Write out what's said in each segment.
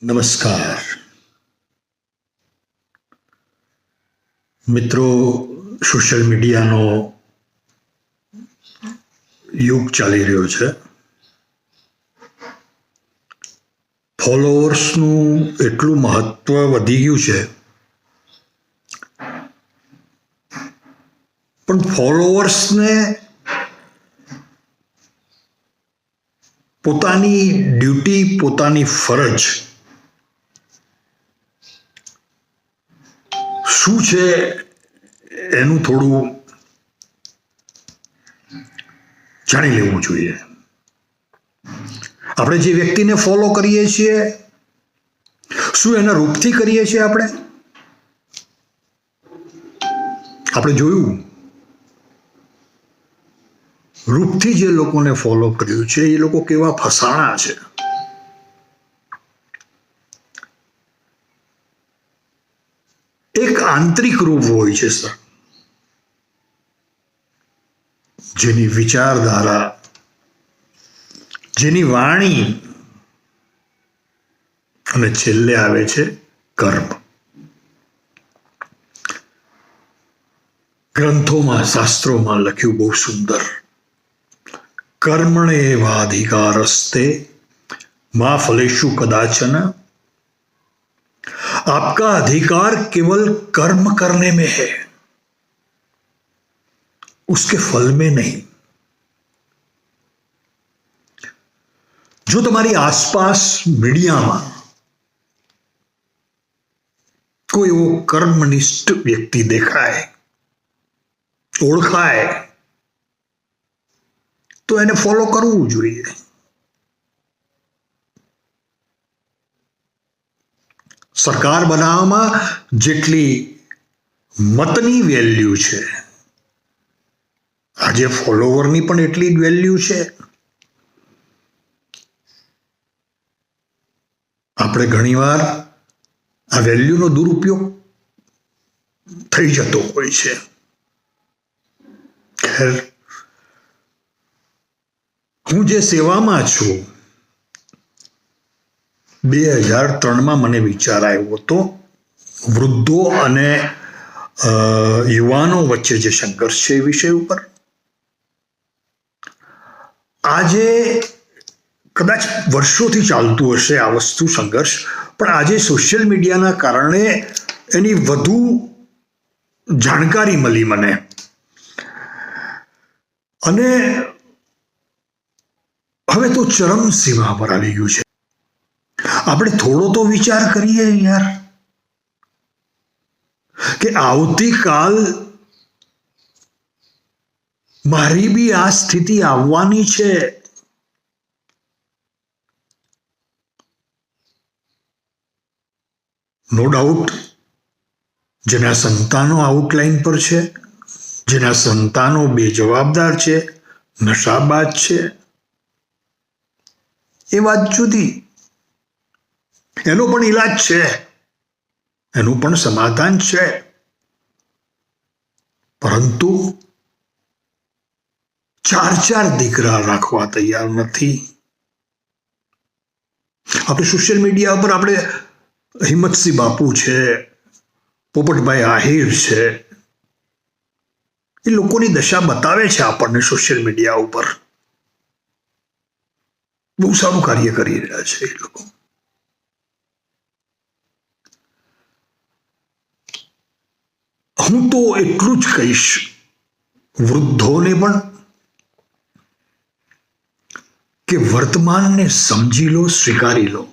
નમસ્કાર મિત્રો, સોશિયલ મીડિયાનો યુગ ચાલી રહ્યો છે. ફોલોઅર્સનું એટલું મહત્વ વધી ગયું છે, પણ ફોલોઅર્સને પોતાની ડ્યુટી, પોતાની ફરજ શું છે એનું થોડું જાણી લેવું જોઈએ. આપણે જે વ્યક્તિને ફોલો કરીએ છીએ, શું એના રૂપથી કરીએ છીએ? આપણે જોયું, રૂપથી જે લોકોને ફોલો કર્યું છે એ લોકો કેવા ફસાણા છે. એક આંતરિક રૂપ હોય છે સર, જેની વિચારધારા, જેની વાણી અને છેલ્લે આવે છે કર્મ. ગ્રંથોમાં, શાસ્ત્રોમાં લખ્યું બહુ સુંદર, कर्मणे वाधिकारस्ते मां फलेषु कदाचन. आपका अधिकार केवल कर्म करने में है, उसके फल में नहीं. जो तुम्हारी आसपास मीडियाમાં કોઈ એવો કર્મનિષ્ઠ વ્યક્તિ દેખાય, ઓળખાય, તો એને ફોલો કરવું જોઈએ. સરકાર બનાવવામાં જેટલી મતની વેલ્યુ છે, આજે ફોલોવરની પણ એટલી જ વેલ્યુ છે. આપણે ઘણીવાર આ વેલ્યુનો દુરુપયોગ થઈ જતો હોય છે. ખેર, હું જે સેવામાં છું, 2003માં મને વિચાર આવ્યો હતો, વૃદ્ધો અને યુવાનો વચ્ચે જે સંઘર્ષ છે એ વિષય ઉપર. આજે કદાચ વર્ષોથી ચાલતું હશે આ વસ્તુ, સંઘર્ષ, પણ આજે સોશિયલ મીડિયાના કારણે એની વધુ જાણકારી મળી મને. અને હવે તો ચરમસીમા પર આવી ગયું છે. આપણે થોડો તો વિચાર કરીએ યાર, કે આવતીકાલ મારી બી આ સ્થિતિ આવવાની છે. નો ડાઉટ, જેના સંતાનો આઉટલાઈન પર છે, જેના સંતાનો બેજવાબદાર છે, નશાબાજ છે, એ વાત જુદી. એનો પણ ઈલાજ છે, એનું પણ સમાધાન છે. પરંતુ 4 દીકરા રાખવા તૈયાર નથી. આપણે સોશિયલ મીડિયા પર આપણે હિંમતસિંહ બાપુ છે, પોપટભાઈ આહિર છે, એ લોકોની દશા બતાવે છે આપણને સોશિયલ મીડિયા ઉપર. બહુ સારું કાર્ય કરી રહ્યા છે એ લોકો. હું તો એટલું જ કહીશ વૃદ્ધોને પણ, કે વર્તમાનને સમજી લો, સ્વીકારી લો.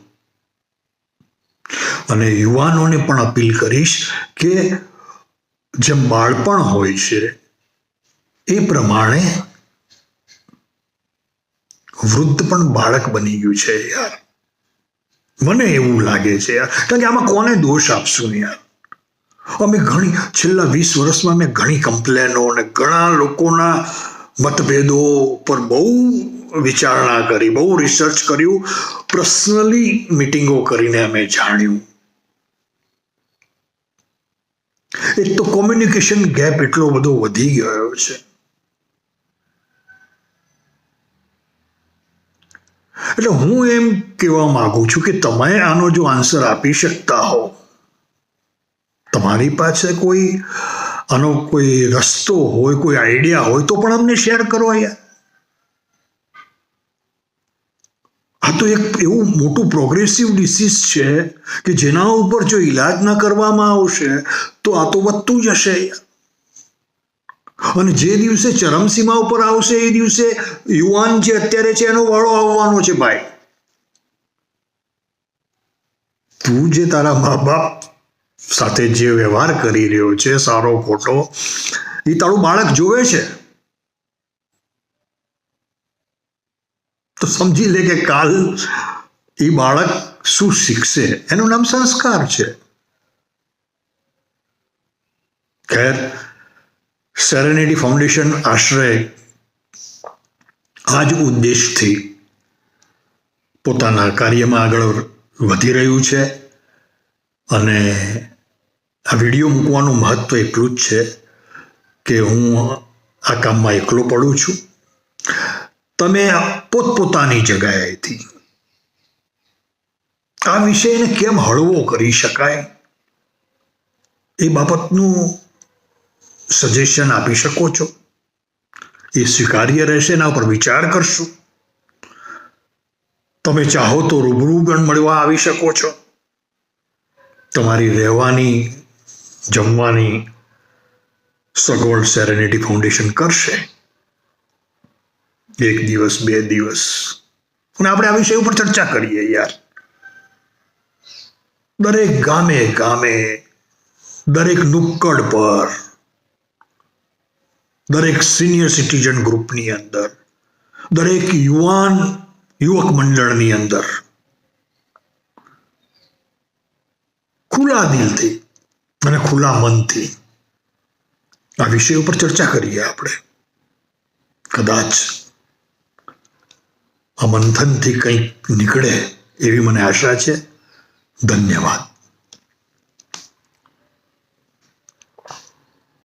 અને યુવાનોને પણ અપીલ કરીશ કે જેમ બાળપણ હોય છે એ પ્રમાણે વૃદ્ધ પણ બાળક બની ગયું છે યાર. મને એવું લાગે છે યાર, કારણ કે આમાં કોને દોષ આપશું યાર. અમે છેલ્લા 20 વર્ષમાં મેં ઘણી કમ્પ્લેનો અને ઘણા લોકોના મતભેદો પર બહુ વિચારણા કરી, બહુ રિસર્ચ કર્યું, પર્સનલી મિટિંગો કરીને અમે જાણ્યું. એક તો કોમ્યુનિકેશન ગેપ એટલો બધો વધી ગયો છે. એટલે હું એમ કહેવા માંગુ છું કે તમે આનો જો આન્સર આપી શકતા હો, તમારી પાસે કોઈ આનો કોઈ રસ્તો હોય, કોઈ આઈડિયા હોય તો પણ અમને શેર કરો યાર. આ તો એક એવું મોટું પ્રોગ્રેસિવ ડિસીઝ છે કે જેના ઉપર જો ઈલાજ ન કરવામાં આવશે તો આ તો વધતું જશે. અને જે દિવસે ચરમસીમા ઉપર આવશે એ દિવસે યુવાન જે અત્યારે છે એનો વાળો આવવાનો છે. ભાઈ, તું જે તારા મા બાપ સાથે જે વ્યવહાર કરી રહ્યો છે, સારો ખોટો, એ તારું બાળક જોવે છે. તો સમજી લે કે કાલ એ બાળક શું શીખશે. એનું નામ સંસ્કાર છે. ખેર, સેરેનિટી ફાઉન્ડેશન આશરે આ જ ઉદ્દેશથી પોતાના કાર્યમાં આગળ વધી રહ્યું છે. અને આ વિડીયો મૂકવાનું મહત્વ એટલું જ છે કે હું આ કામમાં એકલો પડું છું. તમે પોતપોતાની જગ્યાએથી આ વિષયને કેમ હળવો કરી શકાય એ બાબતનું સજેશન આપી શકો છો. એ સ્વીકાર્ય રહેશે, એના ઉપર વિચાર કરશું. તમે ચાહો તો રૂબરૂ પણ મળવા આવી શકો છો. તમારી રહેવાની, જમવાની સગવડ સેરેનિટી ફાઉન્ડેશન કરશે. 1 દિવસ 2 દિવસ અને આપણે આ વિષય ઉપર ચર્ચા કરીએ યાર. દરેક ગામે ગામે, દરેક નુક્કડ પર, દરેક સિનિયર સિટીઝન ગ્રુપની અંદર, દરેક યુવક મંડળની અંદર ખુલ્લા દિલથી અને ખુલ્લા મનથી આ વિષય ઉપર ચર્ચા કરીએ આપણે. કદાચ આ મંથનથી કંઈક નીકળે એવી મને આશા છે. ધન્યવાદ.